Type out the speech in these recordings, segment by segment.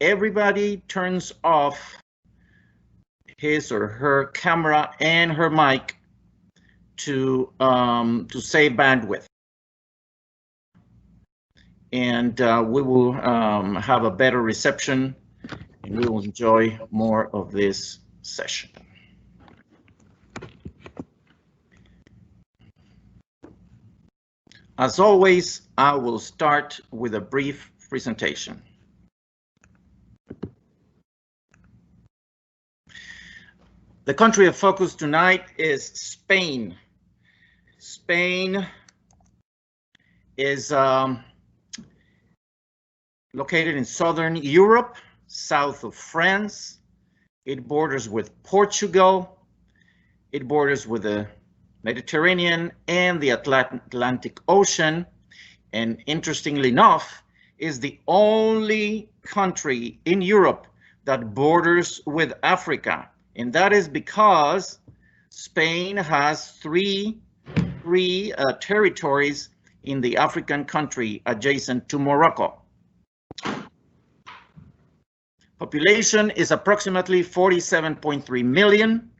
everybody turns off his or her camera and her mic to save bandwidth, and we will have a better reception, and we will enjoy more of this session. As always, I will start with a brief presentation. The country of focus tonight is Spain. Spain is located in southern Europe, south of France. It borders with Portugal. It borders with the Mediterranean and the Atlantic Ocean. And interestingly enough, is the only country in Europe that borders with Africa. And that is because Spain has three territories in the African country adjacent to Morocco. Population is approximately 47.3 million.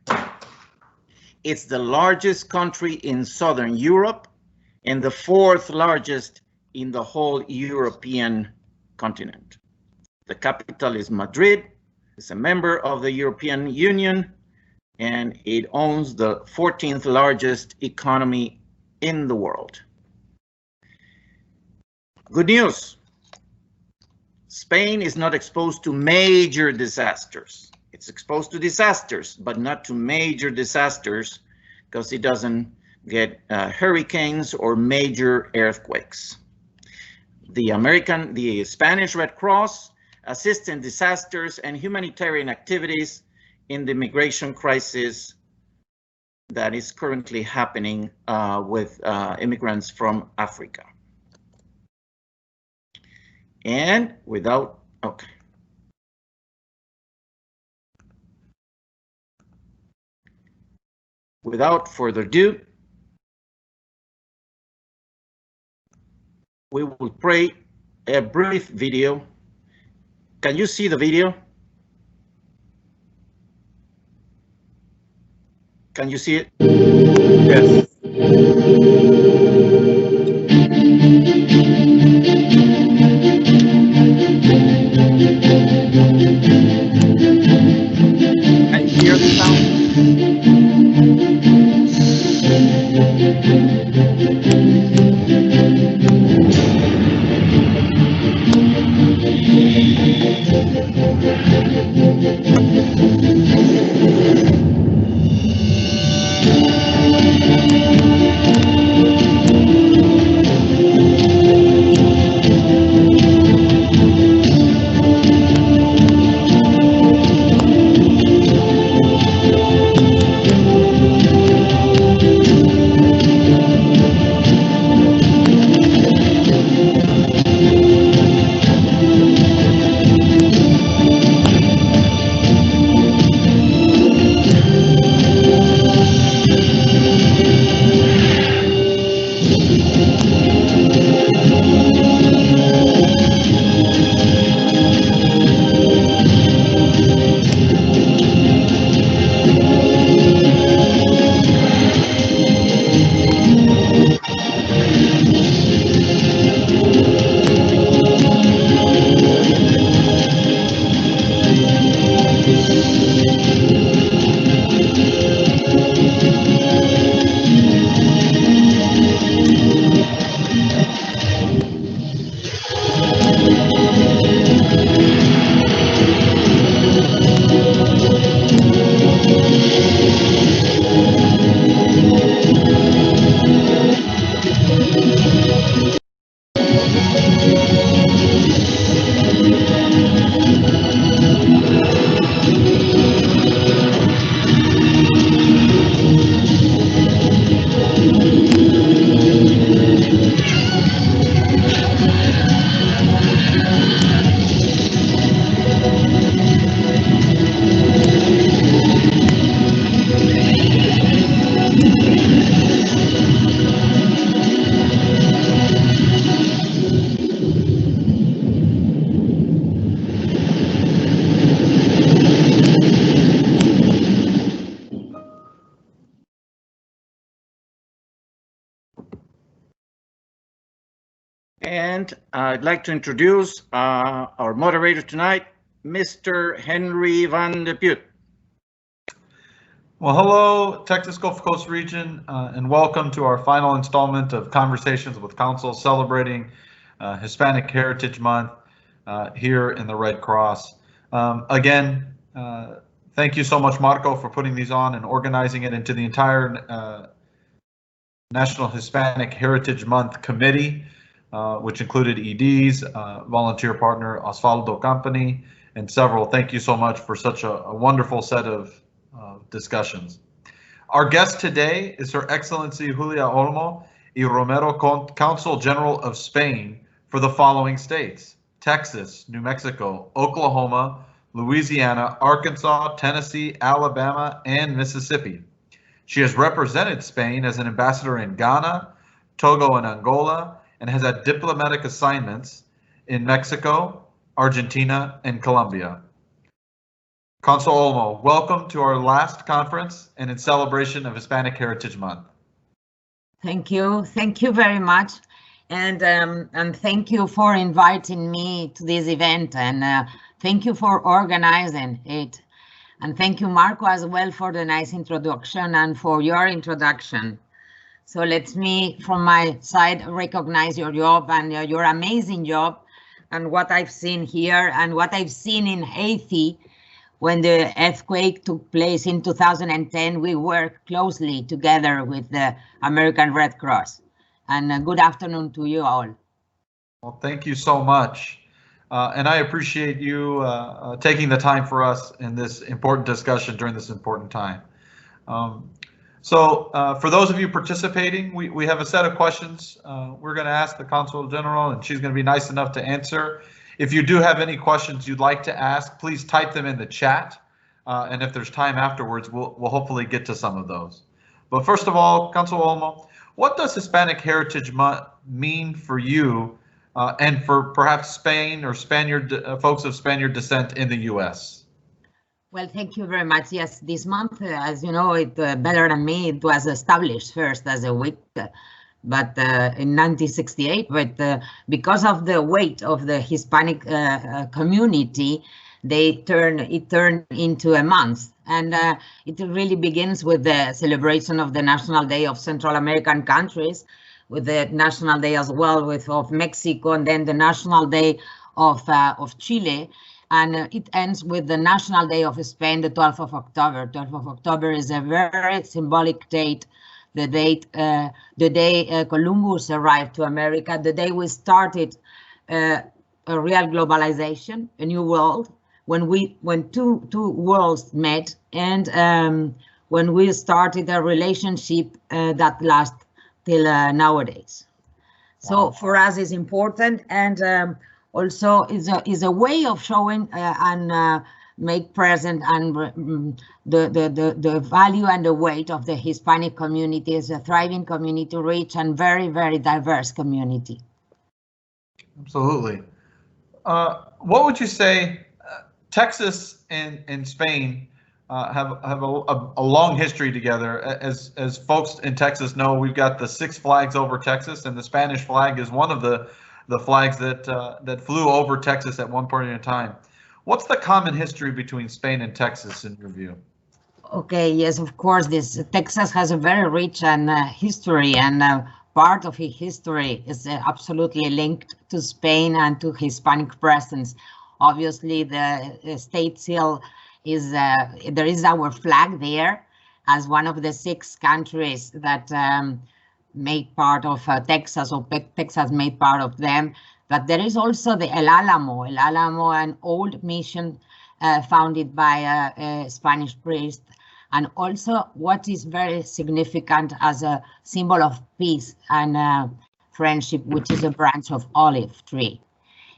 It's the largest country in Southern Europe and the fourth largest in the whole European continent. The capital is Madrid. It's a member of the European Union, and it owns the 14th largest economy in the world. Good news. Spain is not exposed to major disasters. It's exposed to disasters, but not to major disasters, because it doesn't get hurricanes or major earthquakes. The Spanish Red Cross assists in disasters and humanitarian activities in the migration crisis that is currently happening with immigrants from Africa. And without further ado, we will play a brief video. Can you see the video? Can you see it? Yes. Can you hear the sound? And I'd like to introduce our moderator tonight, Mr. Henry Van de Putte. Well, hello, Texas Gulf Coast region, and welcome to our final installment of Conversations with Consul celebrating Hispanic Heritage Month here in the Red Cross. Again, thank you so much, Marco, for putting these on and organizing it into the entire National Hispanic Heritage Month Committee, which included EDs, volunteer partner Osvaldo Company, and several. Thank you so much for such a wonderful set of discussions. Our guest today is Her Excellency Julia Olmo y Romero, Consul General of Spain for the following states: Texas, New Mexico, Oklahoma, Louisiana, Arkansas, Tennessee, Alabama, and Mississippi. She has represented Spain as an ambassador in Ghana, Togo, and Angola, and has had diplomatic assignments in Mexico, Argentina, and Colombia. Consul Olmo, welcome to our last conference and in celebration of Hispanic Heritage Month. Thank you very much, and thank you for inviting me to this event, and thank you for organizing it, and thank you, Marco, as well, for the nice introduction and for your introduction. So let me, from my side, recognize your job and your amazing job, and what I've seen here and what I've seen in Haiti. When the earthquake took place in 2010, we worked closely together with the American Red Cross. And good afternoon to you all. Well, thank you so much. And I appreciate you taking the time for us in this important discussion during this important time. For those of you participating, we have a set of questions we're going to ask the Consul General, and she's going to be nice enough to answer. If you do have any questions you'd like to ask, please type them in the chat, and if there's time afterwards, we'll hopefully get to some of those. But first of all, Consul Olmo, what does Hispanic Heritage Month mean for you and for perhaps Spain or Spaniard folks of Spaniard descent in the U.S.? Well, thank you very much. Yes, this month, as you know, it better than me, it was established first as a week. But in 1968, but because of the weight of the Hispanic community, it turned into a month, and it really begins with the celebration of the National Day of Central American countries, with the National Day as well of Mexico, and then the National Day of Chile, and it ends with the National Day of Spain, the 12th of October. 12th of October is a very symbolic date. The day Columbus arrived to America, the day we started a real globalization, a new world, when two worlds met, and when we started a relationship that lasts till nowadays. So for us it's important, and also is a way of showing and make present and the value and the weight of the Hispanic community as a thriving community, rich and very, very diverse community. Absolutely. What would you say Texas and Spain have a long history together? As folks in Texas know, we've got the 6 flags over Texas, and the Spanish flag is one of the flags that flew over Texas at one point in time. What's the common history between Spain and Texas in your view? Okay, yes, of course, Texas has a very rich and history, and part of its history is absolutely linked to Spain and to Hispanic presence. Obviously, the state seal is there is our flag there as one of the 6 countries that made part of Texas, or Texas made part of them. But there is also the El Alamo, an old mission founded by a Spanish priest, and also what is very significant as a symbol of peace and friendship, which is a branch of olive tree.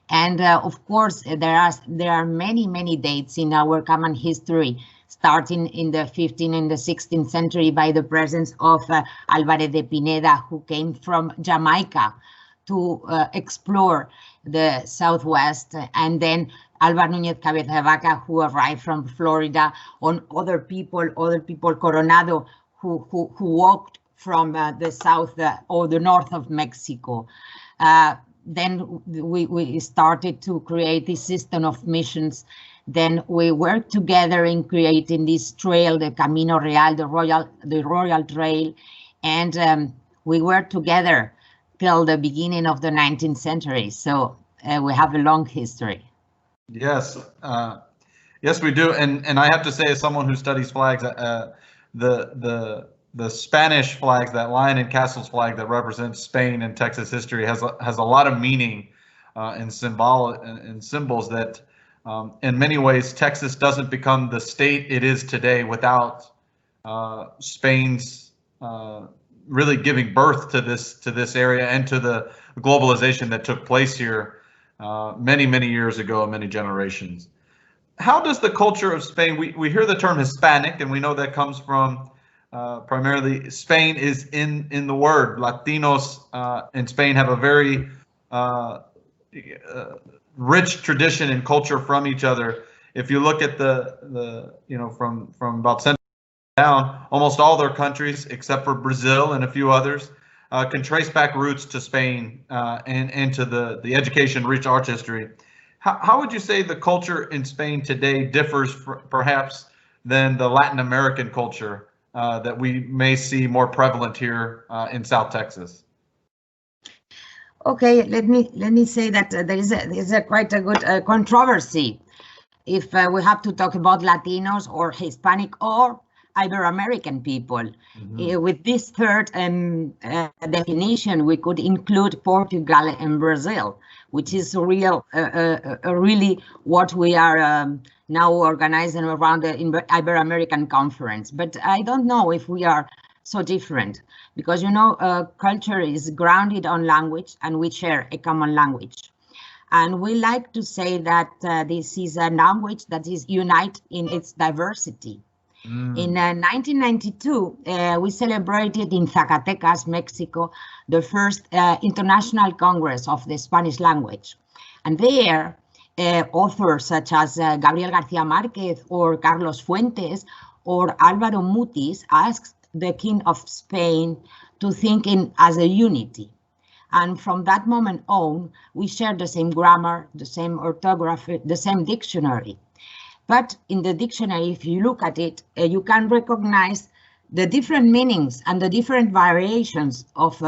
And of course, there are many dates in our common history, starting in the 15th and the 16th century by the presence of Álvarez de Pineda, who came from Jamaica to explore the Southwest, and then Álvaro Núñez Cabeza de Vaca, who arrived from Florida, on other people Coronado, who walked from the south or the north of Mexico. then we started to create this system of missions. Then we worked together in creating this trail, the Camino Real, the Royal Trail, and we worked together till the beginning of the 19th century. So we have a long history. Yes, yes, we do. And I have to say, as someone who studies flags, the Spanish flags, that lion and castles flag that represents Spain and Texas history, has a lot of meaning and symbols that, in many ways, Texas doesn't become the state it is today without Spain's really giving birth to this area and to the globalization that took place here many years ago, many generations. How does the culture of Spain, we hear the term Hispanic, and we know that comes from primarily Spain is in the word. Latinos in Spain have a very rich tradition and culture from each other. If you look at the from about central down, almost all their countries except for Brazil and a few others can trace back roots to Spain and to the education rich art history. How would you say the culture in Spain today differs perhaps than the Latin American culture that we may see more prevalent here in South Texas? Okay, let me say that there is quite a good controversy if we have to talk about Latinos or Hispanic or Ibero-American people. Mm-hmm. With this third definition, we could include Portugal and Brazil, which is really what we are now organizing around the Ibero-American Conference. But I don't know if we are so different, because culture is grounded on language, and we share a common language. And we like to say that this is a language that is united in its diversity. In 1992, we celebrated in Zacatecas, Mexico, the first International Congress of the Spanish language. And there, authors such as Gabriel García Márquez or Carlos Fuentes or Álvaro Mutis asked the King of Spain to think as a unity. And from that moment on, we share the same grammar, the same orthography, the same dictionary. But in the dictionary, if you look at it, you can recognize the different meanings and the different variations of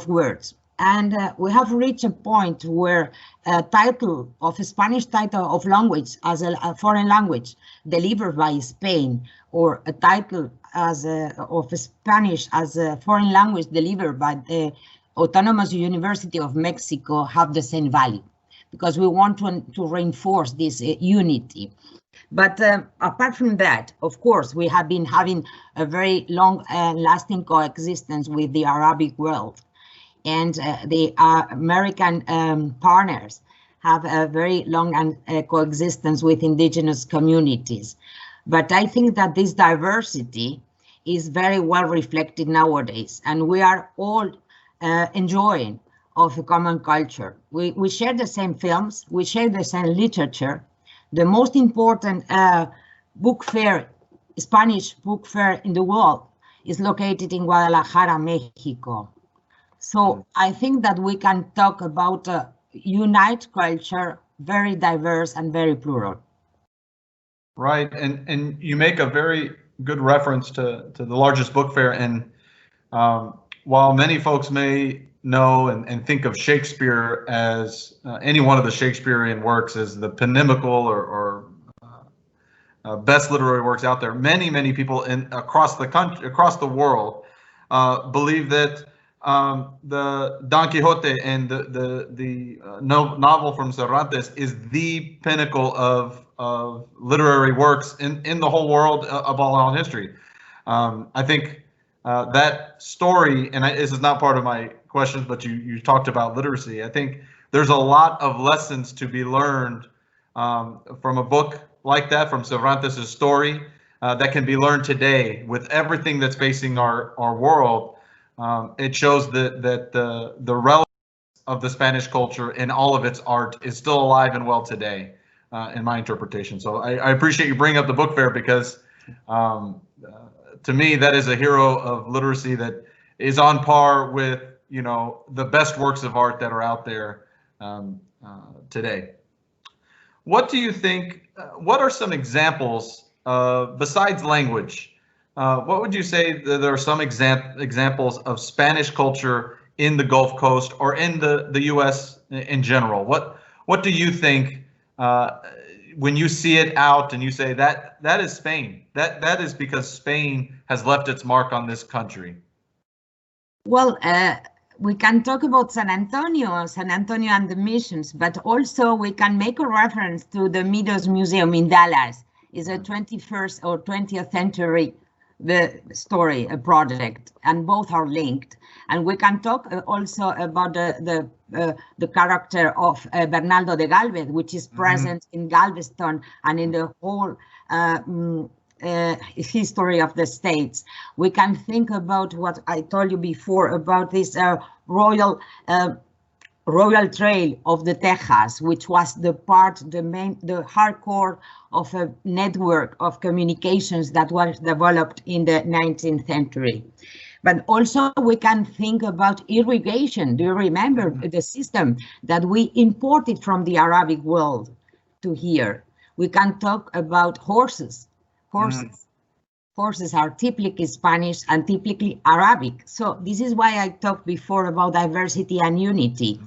words. And we have reached a point where a title of a Spanish title of language as a foreign language delivered by Spain, or a title of Spanish as a foreign language delivered by the Autonomous University of Mexico, have the same value, because we want to reinforce this unity. But apart from that, of course, we have been having a very long lasting coexistence with the Arabic world, and the American partners have a very long coexistence with indigenous communities. But I think that this diversity is very well reflected nowadays, and we are all enjoying of a common culture. We share the same films, we share the same literature. The most important book fair, Spanish book fair in the world, is located in Guadalajara, Mexico. So I think that we can talk about a unite culture, very diverse and very plural. Right, and you make a very good reference to the largest book fair. And while many folks may know and think of Shakespeare as any one of the Shakespearean works as the pinnacle or best literary works out there, many people across the country, across the world, believe that the Don Quixote and the novel from Cervantes is the pinnacle of literary works in the whole world of all history. I think that story, and this is not part of my questions, but you talked about literacy. I think there's a lot of lessons to be learned from a book like that, from Cervantes' story, that can be learned today with everything that's facing our world. It shows that the relevance of the Spanish culture and all of its art is still alive and well today, in my interpretation. So I appreciate you bringing up the book fair, because to me, that is a hero of literacy that is on par with you know, the best works of art that are out there today. What do you think, what are some examples, besides language, what would you say that there are some examples of Spanish culture in the Gulf Coast or in the U.S. in general? What do you think when you see it out and you say that is Spain? That is because Spain has left its mark on this country. Well, we can talk about San Antonio and the missions, but also we can make a reference to the Meadows Museum in Dallas. It's a 21st or 20th century story, a project, and both are linked. And we can talk also about the character of Bernardo de Galvez, which is present in Galveston and in the whole history of the states. We can think about what I told you before about this royal trail of the Texas, which was the hardcore of a network of communications that was developed in the 19th century. But also we can think about irrigation. Do you remember the system that we imported from the Arabic world to here? We can talk about horses. Horses are typically Spanish and typically Arabic. So this is why I talked before about diversity and unity.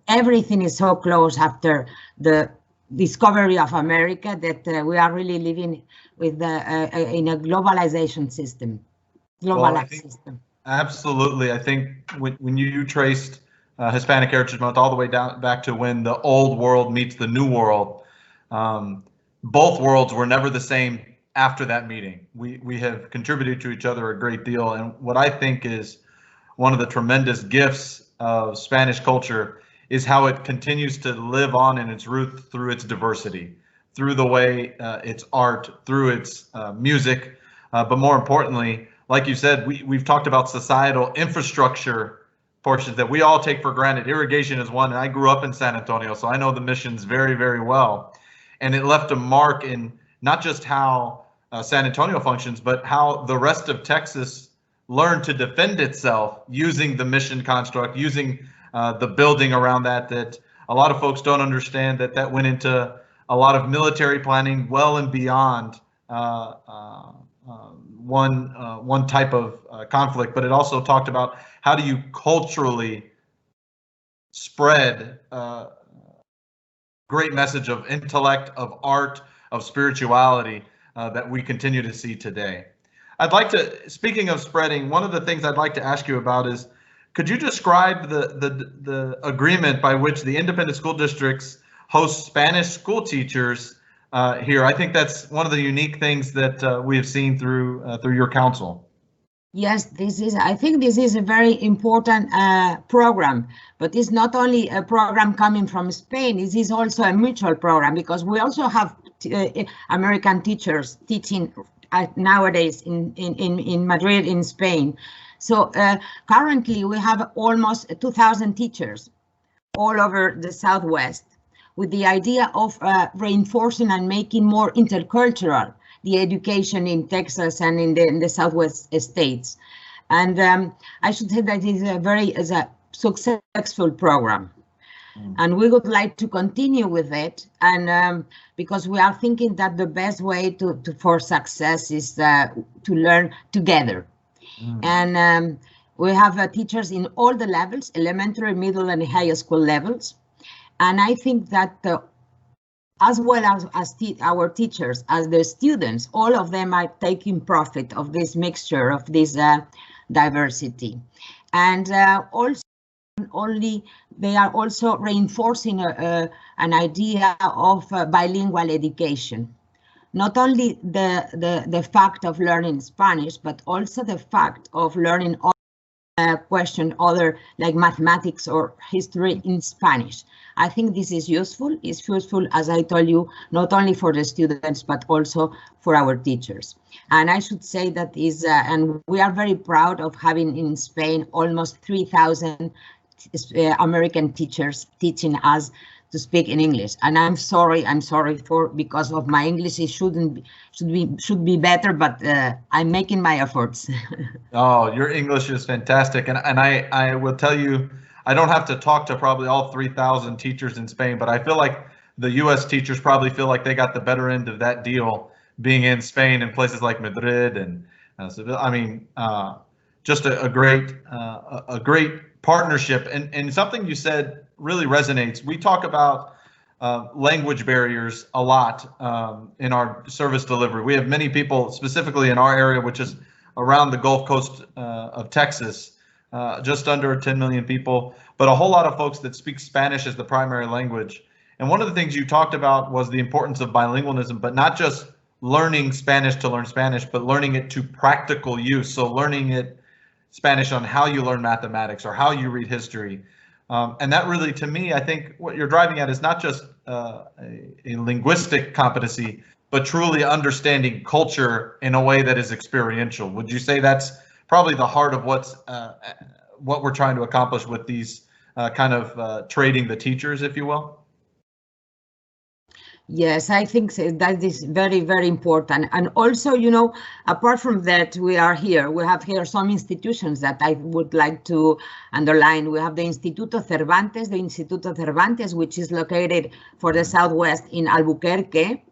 Everything is so close after the discovery of America that we are really living with in a globalization system. Absolutely. I think when you traced Hispanic Heritage Month all the way back to when the old world meets the new world, both worlds were never the same after that meeting. We have contributed to each other a great deal. And what I think is one of the tremendous gifts of Spanish culture is how it continues to live on in its roots through its diversity, through the way its art, through its music, but more importantly, like you said, we've talked about societal infrastructure portions that we all take for granted. Irrigation is one, and I grew up in San Antonio, so I know the missions very, very well. And it left a mark in not just how San Antonio functions, but how the rest of Texas learned to defend itself using the mission construct, using the building around that a lot of folks don't understand that went into a lot of military planning well and beyond one type of conflict, but it also talked about how do you culturally spread great message of intellect, of art, of spirituality that we continue to see today. I'd like to, speaking of spreading, one of the things I'd like to ask you about is, could you describe the agreement by which the independent school districts host Spanish school teachers here? I think that's one of the unique things that we have seen through your council. Yes, I think this is a very important program, but it's not only a program coming from Spain, it is also a mutual program, because we also have American teachers teaching nowadays in Madrid, in Spain. So currently we have almost 2,000 teachers all over the Southwest, with the idea of reinforcing and making more intercultural the education in Texas and in the Southwest states. And I should say that is a successful program. And we would like to continue with it, and because we are thinking that the best way for success is to learn together. And we have teachers in all the levels, elementary, middle, and high school levels. And I think that as well as our teachers, as the students, all of them are taking profit of this mixture, of this diversity. And also, they are also reinforcing an idea of bilingual education. Not only the fact of learning Spanish, but also the fact of learning other like mathematics or history in Spanish. I think this is useful. It's useful, as I told you, not only for the students, but also for our teachers. And I should say that and we are very proud of having in Spain almost 3,000 American teachers teaching us to speak in English. And I'm sorry for, because of my English, it should be better, but I'm making my efforts. Oh, your English is fantastic. And I will tell you, I don't have to talk to probably all 3,000 teachers in Spain, but I feel like the US teachers probably feel like they got the better end of that deal being in Spain and places like Madrid and Seville. I mean, just a great partnership. And something you said really resonates. We talk about language barriers a lot in our service delivery. We have many people, specifically in our area, which is around the Gulf Coast of Texas, just under 10 million people, but a whole lot of folks that speak Spanish as the primary language. And one of the things you talked about was the importance of bilingualism, but not just learning Spanish to learn Spanish, but learning it to practical use. So learning it Spanish on how you learn mathematics or how you read history. And that really, to me, I think what you're driving at is not just a linguistic competency, but truly understanding culture in a way that is experiential. Would you say that's probably the heart of what we're trying to accomplish with these kind of trading the teachers, if you will? Yes, I think that is very, very important. And also, you know, apart from that, we have here some institutions that I would like to underline. We have the Instituto Cervantes, which is located for the Southwest in Albuquerque.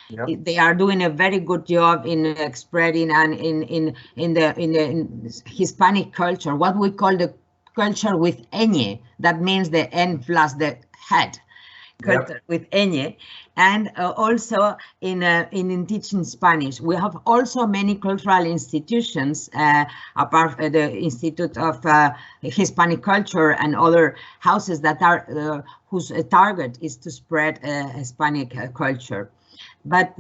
Yep. They are doing a very good job in spreading and in the Hispanic culture, what we call the culture with ñ. That means the N plus the head. Culture, yep. With ñ, and also in teaching Spanish. We have also many cultural institutions, apart from the Institute of Hispanic Culture and other houses that are whose target is to spread Hispanic culture. But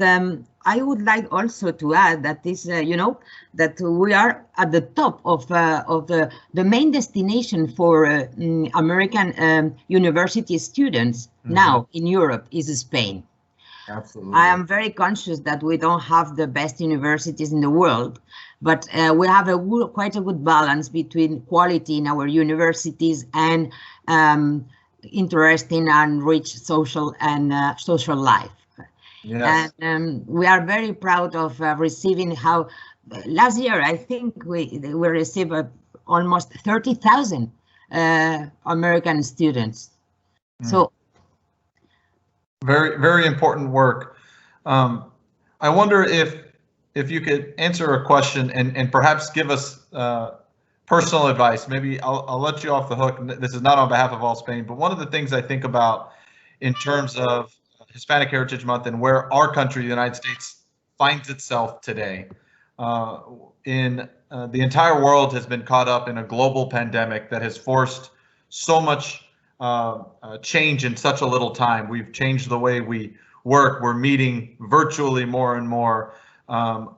I would like also to add that this, you know, that we are at the top of the main destination for American university students now in Europe is Spain. Absolutely. I am very conscious that we don't have the best universities in the world, but we have quite a good balance between quality in our universities and interesting and rich social life. Yes. And we are very proud of receiving last year, I think we received almost 30,000 American students. So very, very important work. I wonder if you could answer a question and perhaps give us personal advice. Maybe I'll let you off the hook. This is not on behalf of All Spain, but one of the things I think about in terms of Hispanic Heritage Month and where our country, the United States, finds itself today. The entire world has been caught up in a global pandemic that has forced so much change in such a little time. We've changed the way we work. We're meeting virtually more and more.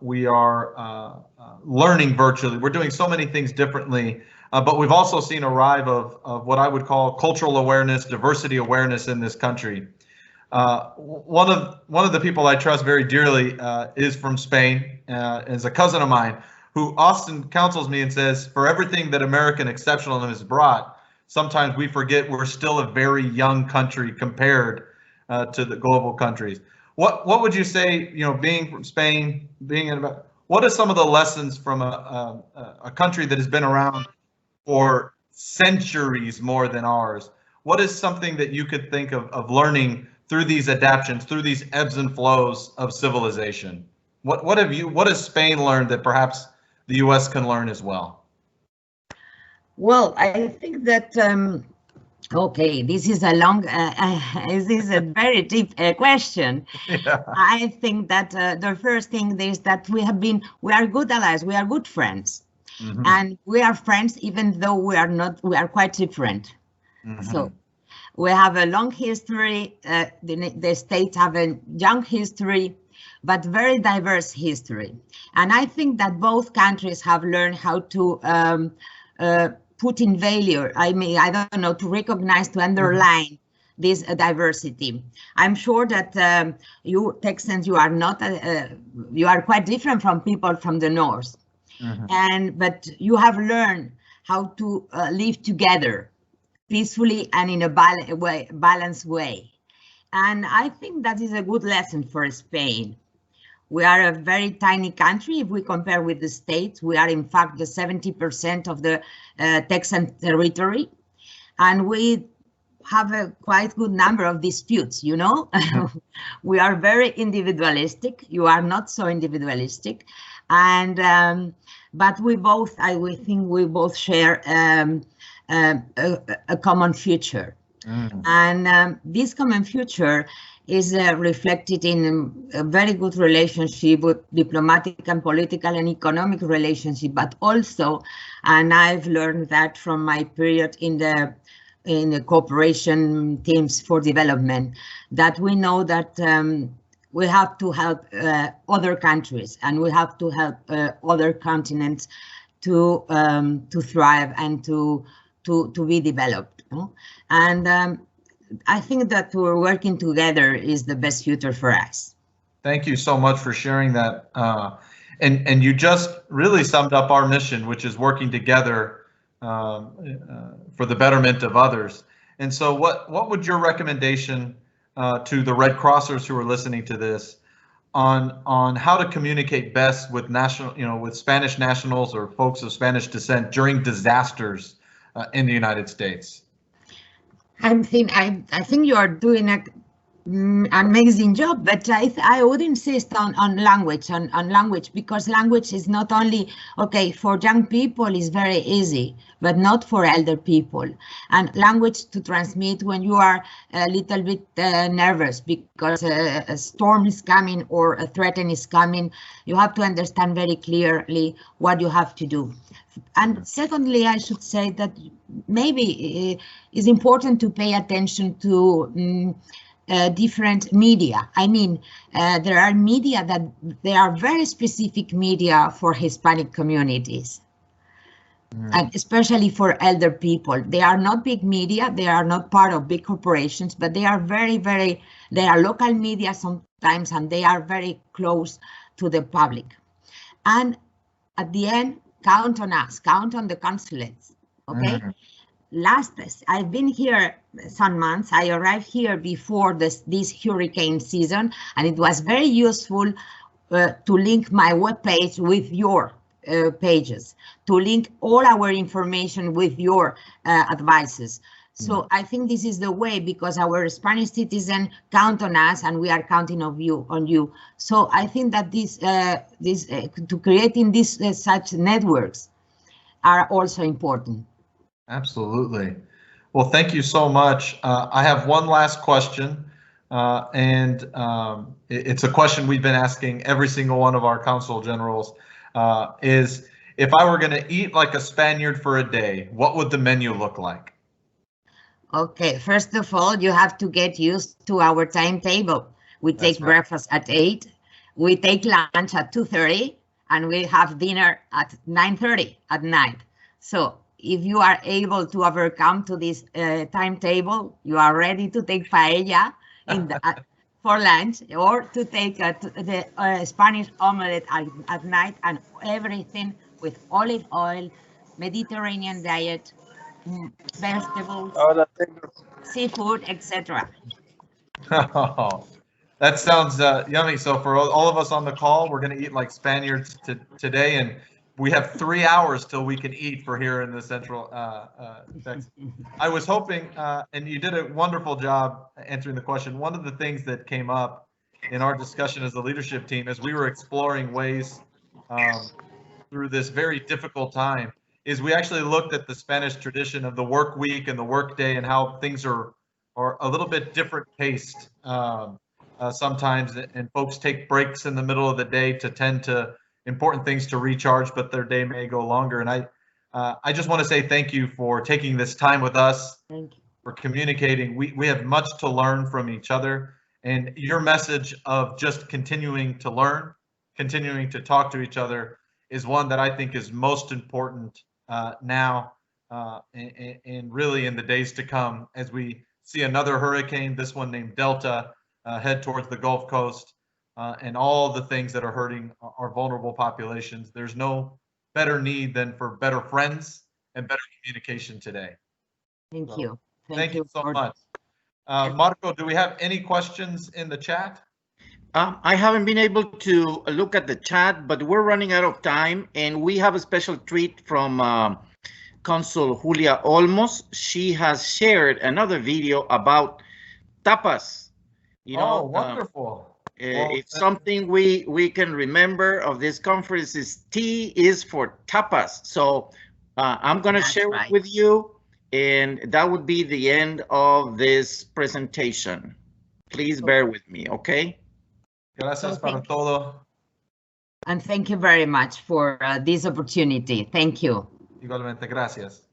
We are learning virtually. We're doing so many things differently, but we've also seen a rise of what I would call cultural awareness, diversity awareness in this country. One of the people I trust very dearly is from Spain, is a cousin of mine who often counsels me and says, for everything that American exceptionalism has brought, sometimes we forget we're still a very young country compared to the global countries. What would you say, you know, being from Spain, what are some of the lessons from a country that has been around for centuries more than ours? What is something that you could think of learning through these adaptations, through these ebbs and flows of civilization? What has Spain learned that perhaps the US can learn as well? Well, I think that okay, this is a very deep question. Yeah. I think that the first thing is that we are good allies, we are good friends, and we are friends even though we are quite different. So we have a long history, the states have a young history, but very diverse history. And I think that both countries have learned how to put in value, I don't know, to recognize, to underline this diversity. I'm sure that you Texans, you are not, you are quite different from people from the north. But you have learned how to live together peacefully and in a balanced way. And I think that is a good lesson for Spain. We are a very tiny country if we compare with the States. We are, in fact, the 70% of the Texan territory. And we have a quite good number of disputes, you know. We are very individualistic. You are not so individualistic. And but we both, I think we both share a common future. And this common future is reflected in a very good relationship with diplomatic and political and economic relationship, but also, and I've learned that from my period in the cooperation teams for development, that we know that we have to help other countries, and we have to help other continents to thrive and to be developed. No? And I think that we're working together is the best future for us. Thank you so much for sharing that. And you just really summed up our mission, which is working together for the betterment of others. And so what would your recommendation to the Red Crossers who are listening to this on how to communicate best with with Spanish nationals or folks of Spanish descent during disasters in the United States? I think you are doing an amazing job, but I would insist on language, on language, because language is not only, okay, for young people is very easy, but not for elder people. And language to transmit when you are a little bit nervous because a storm is coming or a threat is coming, you have to understand very clearly what you have to do. And secondly, I should say that maybe it's important to pay attention to different media. I mean, there are media that there are very specific media for Hispanic communities, and especially for elder people. They are not big media, they are not part of big corporations, but they are they are local media sometimes, and they are very close to the public. And at the end, count on us, count on the consulates, okay? I've been here some months. I arrived here before this hurricane season, and it was very useful to link my webpage with your pages, to link all our information with your advices. So I think this is the way, because our Spanish citizens count on us, and we are counting on you. So I think that to creating these such networks are also important. Absolutely. Well, thank you so much. I have one last question, and it's a question we've been asking every single one of our consul generals, is if I were going to eat like a Spaniard for a day, what would the menu look like? Okay, first of all, you have to get used to our timetable. We take breakfast at 8, we take lunch at 2:30, and we have dinner at 9:30 at night. So if you are able to overcome to this timetable, you are ready to take paella for lunch, or to take the Spanish omelette at night, and everything with olive oil, Mediterranean diet, vegetables, seafood, etc. That sounds yummy. So for all of us on the call, we're going to eat like Spaniards today, and we have 3 hours till we can eat for here in the Central Texas. I was hoping, and you did a wonderful job answering the question. One of the things that came up in our discussion as a leadership team, as we were exploring ways through this very difficult time, is we actually looked at the Spanish tradition of the work week and the work day, and how things are a little bit different paced sometimes, and folks take breaks in the middle of the day to tend to important things to recharge, but their day may go longer. And I just want to say thank you for taking this time with us, for communicating. We have much to learn from each other, and your message of just continuing to learn, continuing to talk to each other is one that I think is most important now and really in the days to come, as we see another hurricane, this one named Delta, head towards the Gulf Coast, and all the things that are hurting our vulnerable populations. There's no better need than for better friends and better communication today. Thank you. Thank you so much. Marco, do we have any questions in the chat? I haven't been able to look at the chat, but we're running out of time, and we have a special treat from Consul Julia Olmos. She has shared another video about tapas. You know, wonderful. If something we can remember of this conference is T is for tapas. So I'm going to share it with you, and that would be the end of this presentation. Please bear with me, okay? Gracias para todo. And thank you very much for this opportunity. Thank you. Igualmente, gracias.